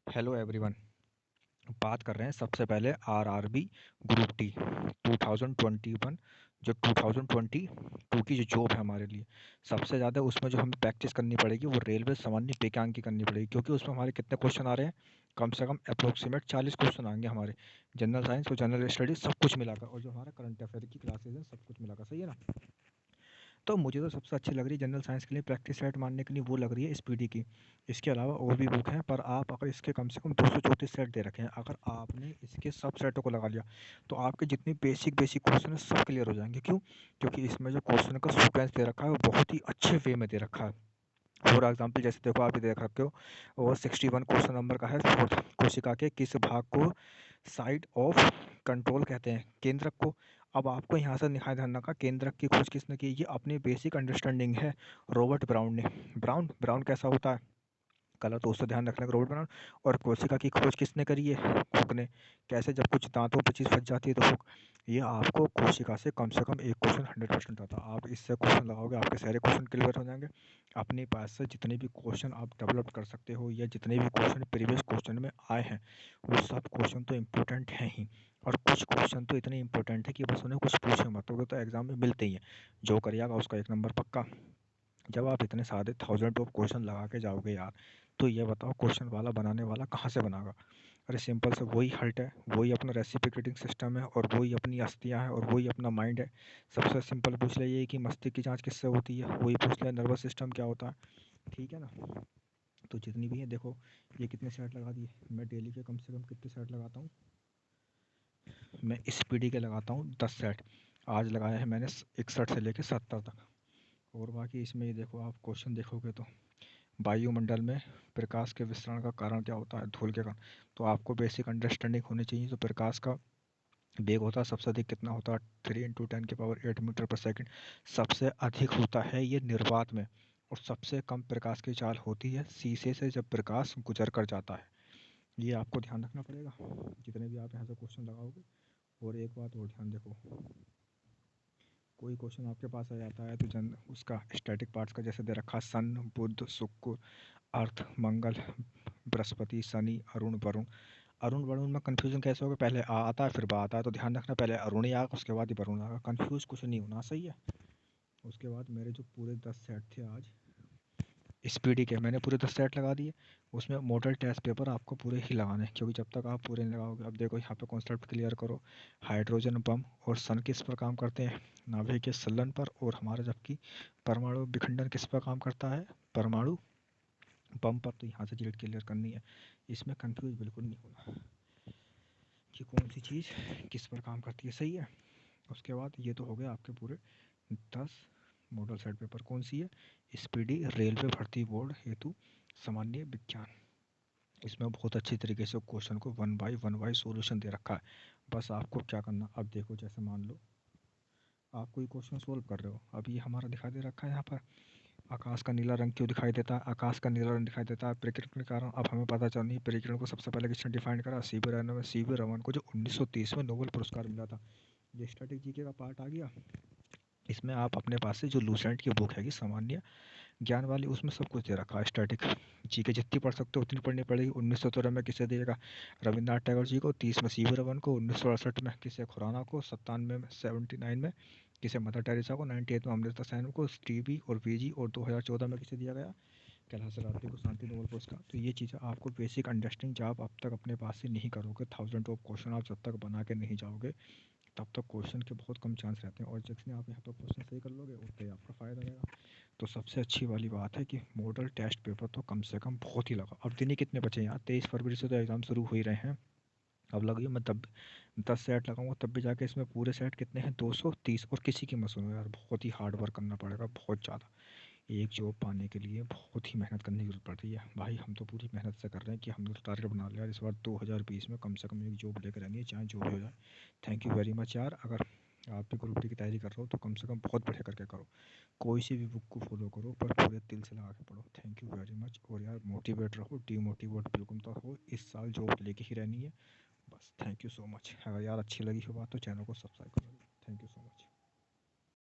Hello everyone. बात कर रहे हैं सबसे पहले आरआरबी ग्रुप डी 2021। जो 2022 की जो जॉब है हमारे लिए सबसे ज़्यादा उसमें जो हमें प्रैक्टिस करनी पड़ेगी वो रेलवे सामान्य पेकांक की करनी पड़ेगी, क्योंकि उसमें हमारे कितने क्वेश्चन आ रहे हैं। कम से कम अप्रोक्सीमेट 40 क्वेश्चन आएंगे हमारे जनरल साइंस और जनरल स्टडीज सब कुछ मिलाकर, और जो हमारा करंट अफेयर की क्लासेज हैं सब कुछ मिलाकर। सही है ना। तो मुझे तो सबसे अच्छी लग रही है जनरल साइंस के लिए प्रैक्टिस सेट मारने के लिए वो लग रही है स्पीडी की। इसके अलावा और भी बुक हैं, पर आप अगर इसके कम से कम 234 सेट दे रखे हैं, अगर आपने इसके सब सेटों को लगा लिया तो आपके जितने बेसिक बेसिक क्वेश्चन हैं सब क्लियर हो जाएंगे। क्यों? क्योंकि इसमें जो क्वेश्चन का सीक्वेंस दे रखा है वो बहुत ही अच्छे वे में दे रखा है। फॉर एग्जाम्पल जैसे देखो आप ये देख रखे हो, और 61 क्वेश्चन नंबर का है। फोर्थ कोशिका के किस भाग को साइड ऑफ कंट्रोल कहते हैं? केंद्रक को। अब आपको यहाँ से दिखाई देना का केंद्रक की खोज किसने की? ये अपनी बेसिक अंडरस्टैंडिंग है रॉबर्ट ब्राउन ने। ब्राउन ब्राउन कैसा होता है? कलर तो उससे ध्यान रखने का रॉबर्ट ब्राउन। और कोशिका की खोज किसने करी है? हुक ने। कैसे? जब कुछ दांतों पर चीज़ फंस जाती है तो हुक। ये आपको कोशिका से कम एक क्वेश्चन 100% आता है। आप इससे क्वेश्चन लगाओगे आपके सारे क्वेश्चन क्लियर हो जाएंगे। अपने पास से जितने भी क्वेश्चन आप डेवलप कर सकते हो या जितने भी क्वेश्चन प्रीवियस क्वेश्चन में आए हैं वो सब क्वेश्चन तो इम्पोर्टेंट हैं ही। और कुछ क्वेश्चन तो इतने इंपॉर्टेंट है कि बस उन्हें कुछ पूछे मत, तो एग्जाम में मिलते ही हैं। जो करिएगा उसका 1 नंबर पक्का। जब आप इतने सारे थाउजेंड ऑफ क्वेश्चन लगा के जाओगे यार, तो ये बताओ क्वेश्चन वाला बनाने वाला कहाँ से बनाएगा? अरे सिंपल से वही हर्ट है, वही अपना रेसिप्रोकेटिंग सिस्टम है, और वही अपनी अस्थियाँ हैं, और वही अपना माइंड है। सबसे सिंपल पूछ ले ये कि मस्तिष्क की जांच किससे होती है, वही पूछ ले नर्वस सिस्टम क्या होता है। ठीक है ना। तो जितनी भी है देखो, ये कितने सेट लगा दिए। मैं डेली के कम से कम कितने सेट लगाता हूँ? मैं स्पीडी के लगाता हूँ 10 सेट। आज लगाए हैं मैंने 61 से लेकर 70 तक। और बाकी इसमें ये देखो, आप क्वेश्चन देखोगे तो वायुमंडल में प्रकाश के विसरण का कारण क्या होता है? धूल के कारण। तो आपको बेसिक अंडरस्टैंडिंग होनी चाहिए। तो प्रकाश का वेग होता है सबसे अधिक कितना होता है? 3 × 10⁸मीटर पर सेकंड। सबसे अधिक होता है ये निर्वात में। और सबसे कम प्रकाश की चाल होती है शीशे से जब प्रकाश गुजर कर जाता है। ये आपको ध्यान रखना पड़ेगा जितने भी आप यहाँ से क्वेश्चन लगाओगे। और एक बात और ध्यान देखो, कोई क्वेश्चन आपके पास आ जाता है तो उसका स्टैटिक पार्ट्स का जैसे दे रखा सन, बुध, शुक्र, अर्थ, मंगल, बृहस्पति, शनि, अरुण, वरुण। अरुण वरुण में कन्फ्यूजन कैसे होगा? पहले आ आता है फिर बा आता है, तो ध्यान रखना पहले अरुण ही आएगा उसके बाद ही वरुण आएगा। कन्फ्यूज कुछ नहीं होना। सही है। उसके बाद मेरे जो पूरे 10 सेट थे आज स्पीडी के, मैंने पूरे 10 सेट लगा दिए। उसमें मॉडल टेस्ट पेपर आपको पूरे ही लगाने हैं, क्योंकि जब तक आप पूरे नहीं लगाओगे। अब देखो यहाँ पे कॉन्सेप्ट क्लियर करो। हाइड्रोजन बम और सन किस पर काम करते हैं? नाभिक के संलयन पर। और हमारा जबकि परमाणु विखंडन किस पर काम करता है? परमाणु बम पर। तो यहाँ से चीज़ क्लियर करनी है। इसमें कंफ्यूज बिल्कुल नहीं होना कि कौन सी चीज़ किस पर काम करती है। सही है। उसके बाद ये तो हो गया आपके पूरे 10 मॉडल सेट पेपर। कौन सी है? स्पीडी रेलवे भर्ती बोर्ड हेतु सामान्य विज्ञान। इसमें बहुत अच्छी तरीके से क्वेश्चन को वन बाई सॉल्यूशन दे रखा है। बस आपको क्या करना, अब देखो जैसे मान लो आप कोई क्वेश्चन सोल्व कर रहे हो। अब ये हमारा दिखा दे रखा है यहाँ पर, आकाश का नीला रंग क्यों दिखाई देता है? आकाश का नीला रंग दिखाई देता है प्रकीर्णन के कारण। अब हमें पता चल नहीं प्रकीर्णन को सबसे पहले किसने डिफाइन करा? सीवी रमन में। सीवी रमन को जो 1930 में नोबेल पुरस्कार मिला था। ये स्टैटिक जीके का पार्ट आ गया। इसमें आप अपने पास से जो लूसेंट की बुक है कि सामान्य ज्ञान वाली, उसमें सब कुछ दे रखा है। स्टैटिक जीके जितनी पढ़ सकते हो उतनी पढ़नी पड़ेगी। 1917 में किसे देगा? रविन्द्रनाथ टैगोर जी को। 30 में सीवी रमन को। 1968 में किसे? खुराना को। 97 में 79 में किसे? मदर टेरेसा को। 98 में अमृता सेन को, स्टीवी और वीजी। और 2014 में किसे दिया गया? कैलाश सत्यार्थी को शांति नोबेल पुरस्कार। तो ये चीज़ें आपको बेसिक अंडरस्टैंडिंग जब आप तक अपने पास से नहीं करोगे, थाउजेंड ऑफ क्वेश्चन आप जब तक बना के नहीं जाओगे, तब तक क्वेश्चन के बहुत कम चांस रहते हैं। और जितने आप यहाँ पर क्वेश्चन सही कर लोगे उतना ही आपका फ़ायदा रहेगा। तो सबसे अच्छी वाली बात है कि मॉडल टेस्ट पेपर तो कम से कम बहुत ही लगा। अब दिन ही कितने बचे हैं यार? 23 फरवरी से तो एग्ज़ाम शुरू हो ही रहे हैं। अब लगी मैं तब 10 सेट लगाऊंगा तब भी जाके इसमें पूरे सेट कितने हैं? 230। और किसी की मत सुनो यार, बहुत ही हार्ड वर्क करना पड़ेगा, बहुत ज़्यादा। एक जॉब पाने के लिए बहुत ही मेहनत करने की जरूरत पड़ती है भाई। हम तो पूरी मेहनत से कर रहे हैं कि हमने तो टारगेट बना लिया इस बार 2020 में कम से कम एक जॉब लेकर रहनी है, चाहे जो भी हो जाए। थैंक यू वेरी मच यार। अगर आप भी ग्रुप डी की तैयारी कर रहे हो तो कम से कम बहुत बढ़िया करके करो। कोई सी भी बुक को फॉलो करो पर पूरे दिल से लगा के पढ़ो। Thank you very much. और यार मोटिवेट रहो, डीमोटिवेट बिल्कुल मत हो। इस साल जॉब लेके ही रहनी है बस। Thank you so much. अगर यार अच्छी लगी हो बात तो चैनल को सब्सक्राइब करो। Thank you so much.